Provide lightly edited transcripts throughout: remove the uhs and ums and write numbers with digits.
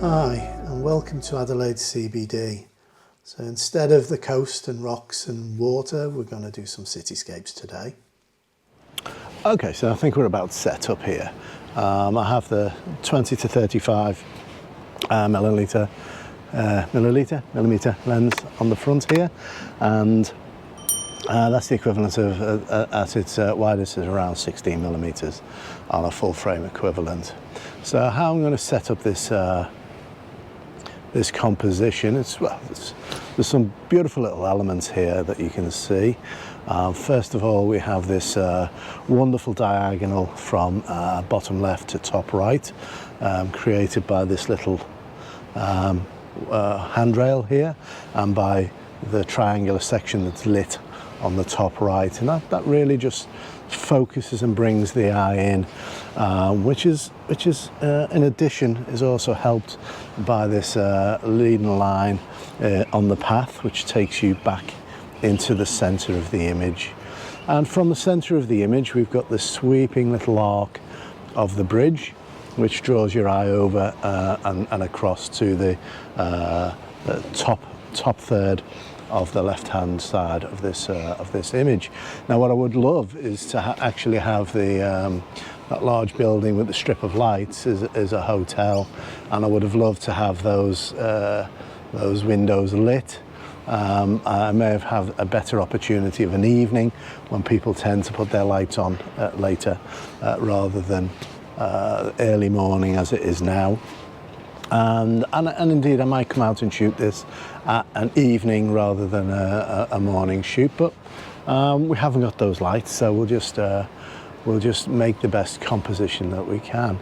Hi, and welcome to Adelaide CBD. So instead of the coast and rocks and water, we're going to do some cityscapes today. Okay, so I think we're about set up here. I have the 20 to 35 millimeter lens on the front here, and that's the equivalent of, at its widest, is around 16 millimeters on a full frame equivalent. So how I'm going to set up this this composition, there's some beautiful little elements here that you can see. First of all, we have this wonderful diagonal from bottom left to top right, created by this little handrail here, and by the triangular section that's lit on the top right, and that really just focuses and brings the eye in, which is in addition is also helped by this leading line on the path, which takes you back into the center of the image. And from the center of the image, we've got this sweeping little arc of the bridge, which draws your eye over and across to the top third of the left-hand side of this image. Now, what I would love is to actually have the that large building with the strip of lights is a hotel, and I would have loved to have those windows lit. I may have had a better opportunity of an evening when people tend to put their lights on later rather than early morning as it is now. And indeed, I might come out and shoot this at an evening rather than a morning shoot, but we haven't got those lights, so we'll just make the best composition that we can.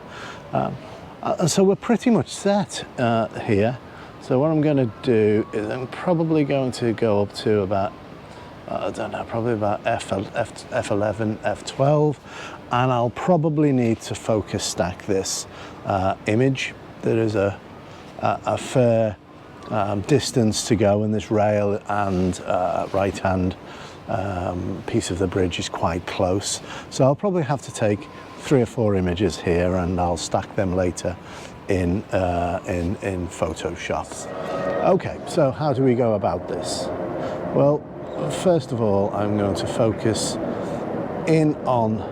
And so we're pretty much set here. So what I'm going to do is I'm probably going to go up to about, I don't know, probably about F11, F12, and I'll probably need to focus stack this image. There is a fair distance to go, and this rail and right-hand piece of the bridge is quite close. So I'll probably have to take 3 or 4 images here, and I'll stack them later in Photoshop. Okay, so how do we go about this? Well, first of all, I'm going to focus in on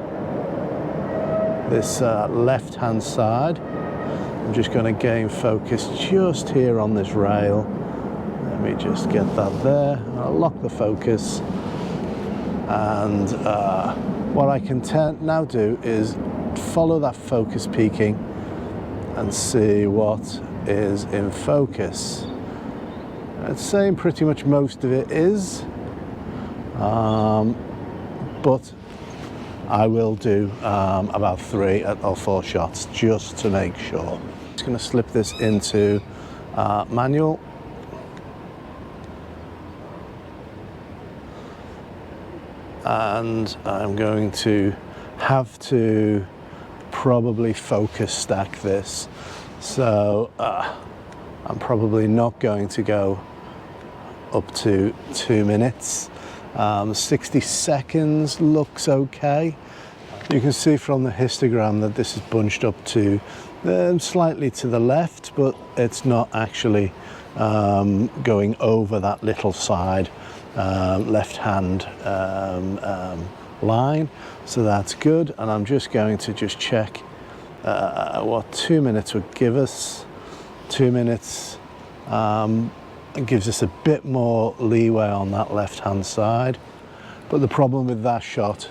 this left-hand side. I'm just going to gain focus just here on this rail. Let me just get that there. I'll lock the focus, and what I can now do is follow that focus peaking and see what is in focus. It's saying pretty much most of it is, but I will do about 3 or 4 shots just to make sure. Just going to slip this into manual. And I'm going to have to probably focus stack this. So I'm probably not going to go up to 2 minutes. 60 seconds looks okay. You can see from the histogram that this is bunched up to slightly to the left, but it's not actually going over that little side left-hand line, so that's good. And I'm just going to check what 2 minutes would give us. 2 minutes gives us a bit more leeway on that left-hand side, but the problem with that shot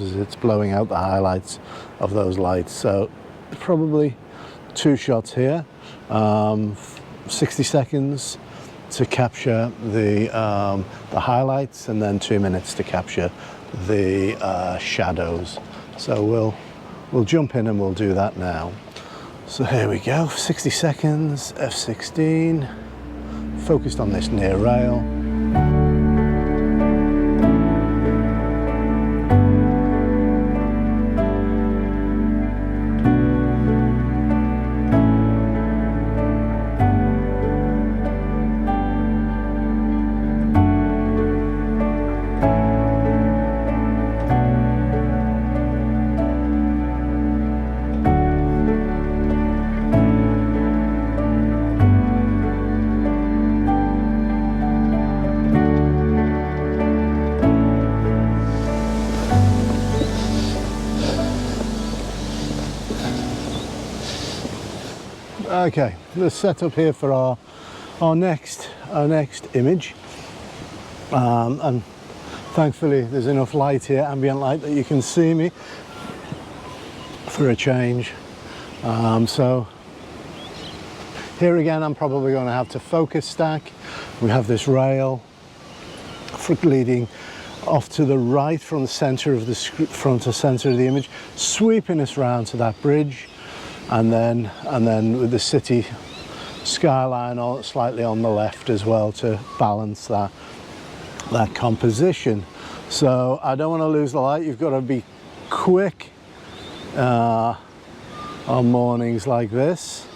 is it's blowing out the highlights of those lights. So probably 2 shots here, 60 seconds to capture the highlights, and then 2 minutes to capture the shadows. So we'll jump in and we'll do that now. So here we go, 60 seconds, f16, focused on this near rail. Okay, let's set up here for our next image, and thankfully there's enough light here, ambient light, that you can see me for a change. So here again, I'm probably going to have to focus stack. We have this rail leading off to the right from the center of the front to center of the image, sweeping us round to that bridge, and then with the city skyline slightly on the left as well to balance that composition. So I don't want to lose the light. You've got to be quick on mornings like this,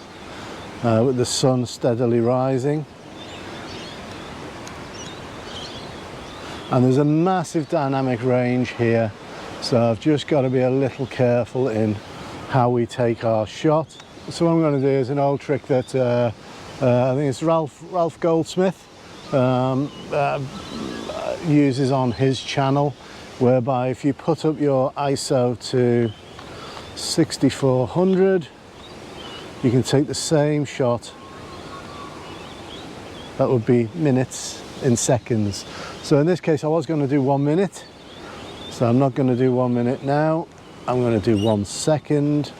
with the sun steadily rising. And there's a massive dynamic range here, so I've just got to be a little careful in how we take our shot. So what I'm going to do is an old trick that I think it's Ralph Goldsmith uses on his channel, whereby if you put up your ISO to 6400, you can take the same shot. That would be minutes in seconds. So in this case I was going to do 1 minute, so I'm not going to do 1 minute now. I'm going to do 1 second,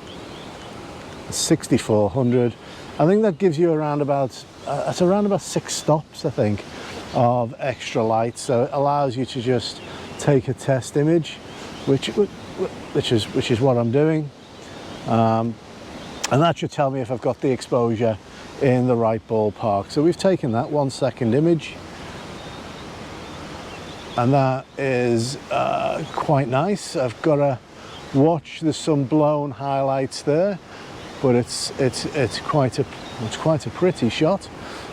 6400. I think that gives you around about it's around about 6 stops, I think, of extra light. So it allows you to just take a test image, which is what I'm doing, and that should tell me if I've got the exposure in the right ballpark. So we've taken that 1 second image, and that is quite nice. I've got to watch, there's some blown highlights there, but it's quite a pretty shot.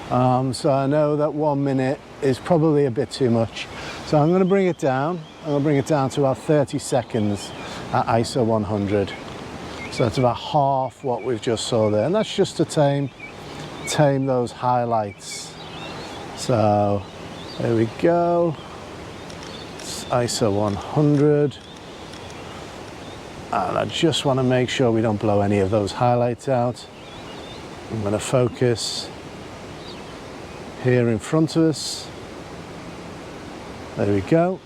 So I know that 1 minute is probably a bit too much, so I'm going to bring it down. I'm going to bring it down to about 30 seconds at ISO 100. So that's about half what we've just saw there, and that's just to tame those highlights. So there we go. It's ISO 100. And I just want to make sure we don't blow any of those highlights out. I'm going to focus here in front of us. There we go.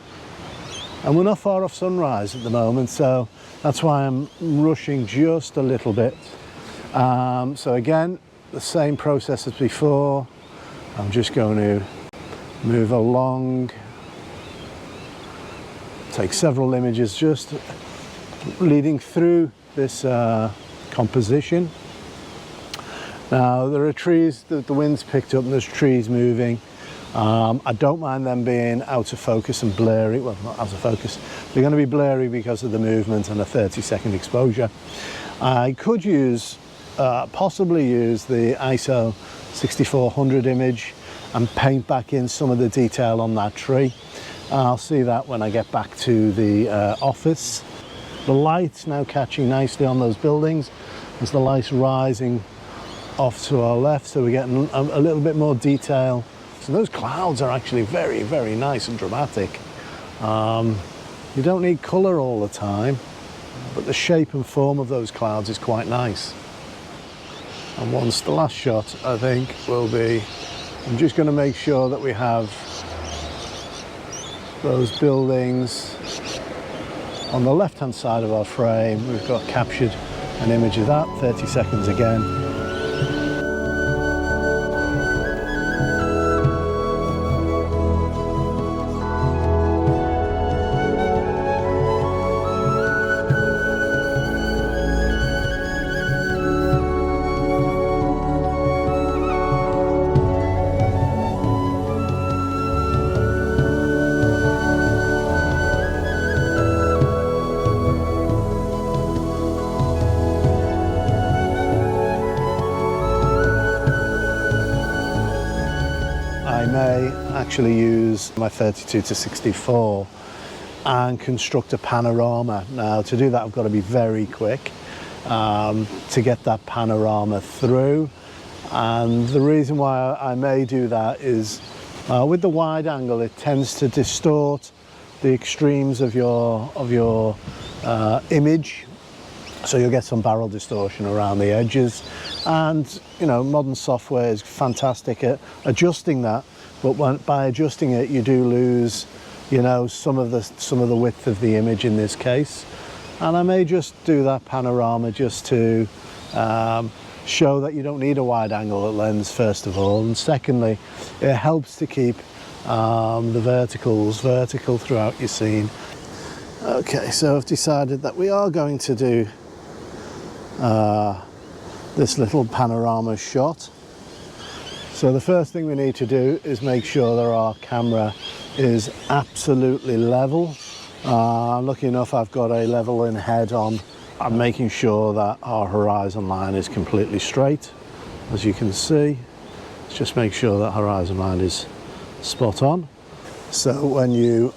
And we're not far off sunrise at the moment, so that's why I'm rushing just a little bit. So again, the same process as before. I'm just going to move along, take several images just leading through this composition. Now there are trees, the wind's picked up and there's trees moving. I don't mind them being out of focus and blurry. Well, not out of focus, they're going to be blurry because of the movement and a 30-second exposure. I could possibly use the ISO 6400 image and paint back in some of the detail on that tree. I'll see that when I get back to the office. The light's now catching nicely on those buildings as the light's rising off to our left, so we're getting a little bit more detail. So those clouds are actually very, very nice and dramatic. You don't need colour all the time, but the shape and form of those clouds is quite nice. And once the last shot, I think, will be, I'm just going to make sure that we have those buildings on the left hand side of our frame. We've got captured an image of that, 30 seconds again. Actually use my 32 to 64 and construct a panorama. Now to do that I've got to be very quick to get that panorama through, and the reason why I may do that is with the wide angle it tends to distort the extremes of your image, So you'll get some barrel distortion around the edges, and you know, modern software is fantastic at adjusting that, but by adjusting it you do lose, you know, some of the width of the image in this case. And I may just do that panorama just to show that you don't need a wide angle lens, first of all, and secondly it helps to keep the verticals vertical throughout your scene. Okay, so I've decided that we are going to do this little panorama shot. So the first thing we need to do is make sure that our camera is absolutely level. Lucky enough, I've got a level in head on. I'm making sure that our horizon line is completely straight. As you can see, let's just make sure that horizon line is spot on. So when you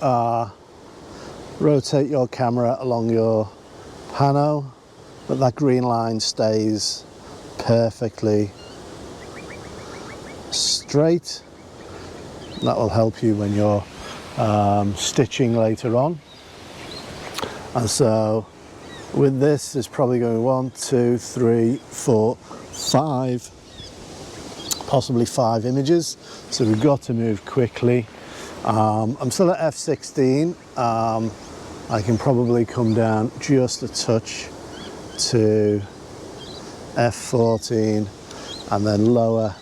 rotate your camera along your pano, that green line stays perfectly straight. That will help you when you're stitching later on. And so with this, it's probably going 1, 2, 3, 4, 5, possibly 5 images. So we've got to move quickly. I'm still at f16. I can probably come down just a touch to f14 and then lower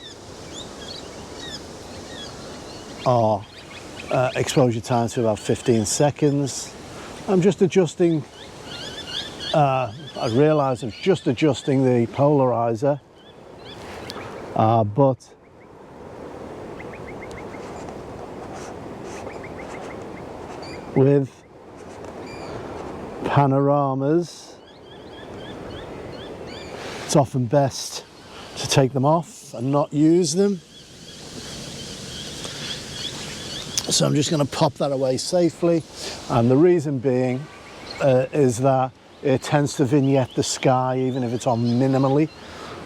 our exposure time to about 15 seconds. I'm just adjusting, I realise I'm just adjusting the polarizer, but with panoramas it's often best to take them off and not use them. So I'm just going to pop that away safely, and the reason being is that it tends to vignette the sky even if it's on minimally.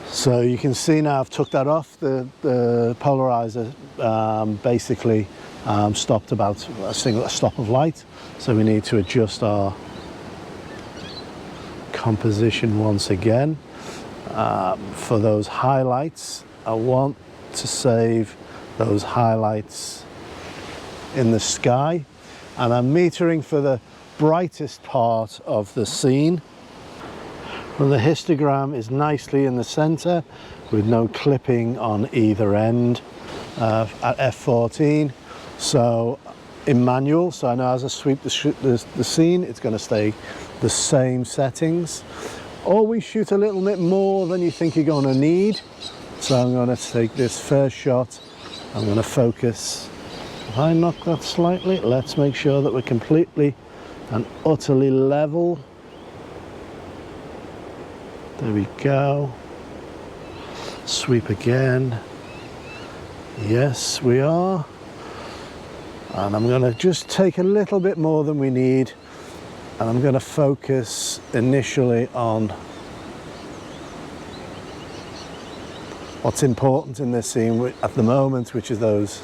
So you can see now I've took that off. The polarizer basically stopped about a stop of light, so we need to adjust our composition once again. For those highlights, I want to save those highlights in the sky, and I'm metering for the brightest part of the scene. Well, the histogram is nicely in the center with no clipping on either end at f14. So in manual, so I know as I sweep the scene, it's going to stay the same settings. Always shoot a little bit more than you think you're going to need. So I'm going to take this first shot, I'm going to focus. If I knock that slightly, let's make sure that we're completely and utterly level. There we go. Sweep again. Yes, we are. And I'm going to just take a little bit more than we need, and I'm going to focus initially on what's important in this scene at the moment, which is those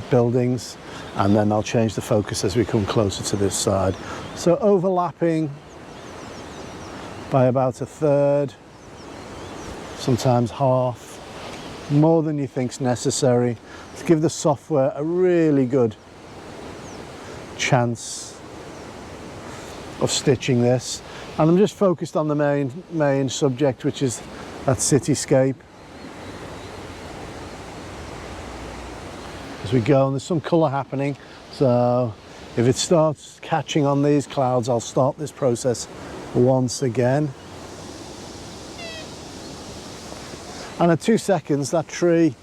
buildings, and then I'll change the focus as we come closer to this side. So overlapping by about a third, sometimes half, more than you think's necessary to give the software a really good chance of stitching this. And I'm just focused on the main subject, which is that cityscape. As we go, and there's some colour happening, so if it starts catching on these clouds, I'll start this process once again. And at 2 seconds, that tree,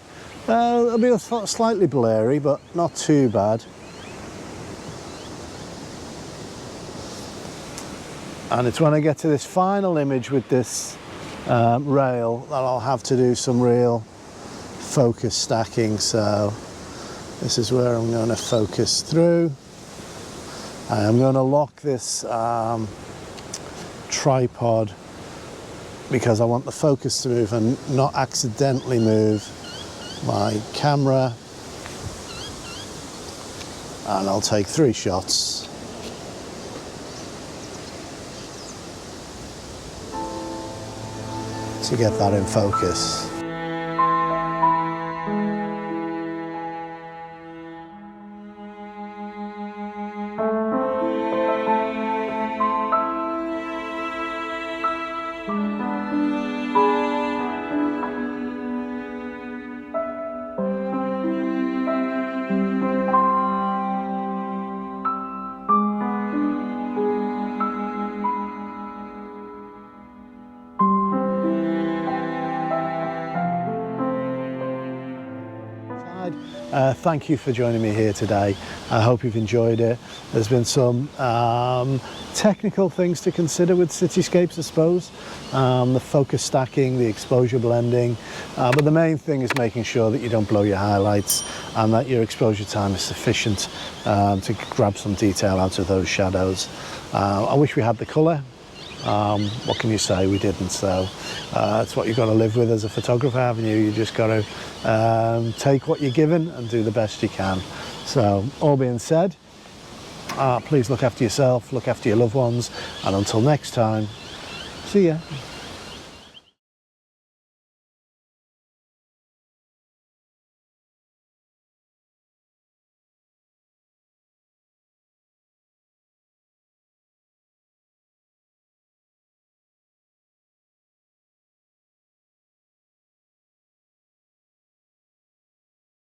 it'll be slightly blurry, but not too bad. And it's when I get to this final image with this rail that I'll have to do some real focus stacking. So this is where I'm going to focus through. I'm going to lock this tripod because I want the focus to move and not accidentally move my camera. And I'll take 3 shots. to get that in focus. Thank you for joining me here today. I hope you've enjoyed it. There's been some technical things to consider with Cityscapes, I suppose. The focus stacking, the exposure blending, but the main thing is making sure that you don't blow your highlights and that your exposure time is sufficient to grab some detail out of those shadows. I wish we had the colour. What can you say? We didn't, so it's what you've got to live with as a photographer, haven't you? You just got to take what you're given and do the best you can. So, all being said, please look after yourself, look after your loved ones, and until next time, see ya.